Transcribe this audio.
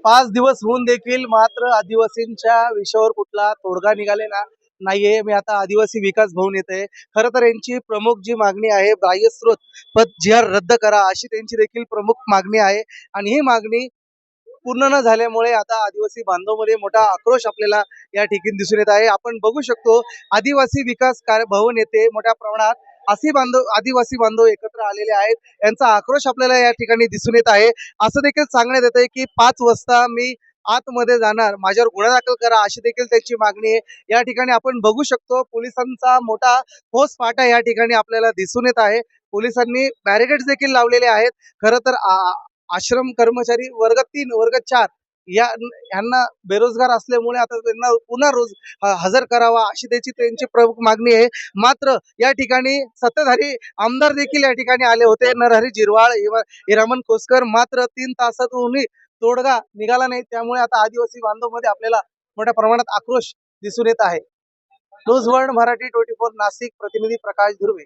5 दिवस होऊन देखील मात्र आदिवासींच्या विषयावर कुठला तोडगा निघालेला नाहीये. मी आता आदिवासी विकास भवन येथे खरं तर यांची प्रमुख जी मागणी आहे बाह्य स्रोत पद जी आर रद्द करा अशी त्यांची देखील प्रमुख मागणी आहे आणि ही मागणी पूर्ण न झाल्यामुळे आता आदिवासी बांधवमध्ये मोठा आक्रोश आपल्याला या ठिकाणी दिसून येत आहे. आपण बघू शकतो आदिवासी विकास कार्य भवन येथे मोठ्या प्रमाणात आदिवासी बांधव एकत्र आलेले आहेत. यांचा आक्रोश आपल्याला या ठिकाणी दिसून येत आहे. असं देखील सांगण्यात येत आहे की 5 वाजता मी आतमध्ये जाणार, माझ्यावर गुन्हा दाखल करा अशी देखील त्यांची मागणी आहे. या ठिकाणी आपण बघू शकतो पोलिसांचा मोठा फौजफाटा या ठिकाणी आपल्याला दिसून येत आहे. पोलिसांनी बॅरिकेड्स देखील लावलेले आहेत. खरं तर आश्रम कर्मचारी वर्ग 3 वर्ग 4 यांना बेरोजगार असल्यामुळे आता त्यांना पुन्हा हजर करावा अशी त्यांची प्रमुख मागणी आहे. मात्र या ठिकाणी सत्ताधारी आमदार देखील या ठिकाणी आले होते, नरहरी झिरवाळ, हिरामन खोसकर. मात्र 3 तासातूनही तोडगा निघाला नाही. त्यामुळे आता आदिवासी बांधव मध्ये आपल्याला मोठ्या प्रमाणात आक्रोश दिसून येत आहे. न्यूज वर्ल्ड मराठी 24 नाशिक, प्रतिनिधी प्रकाश धुर्वे.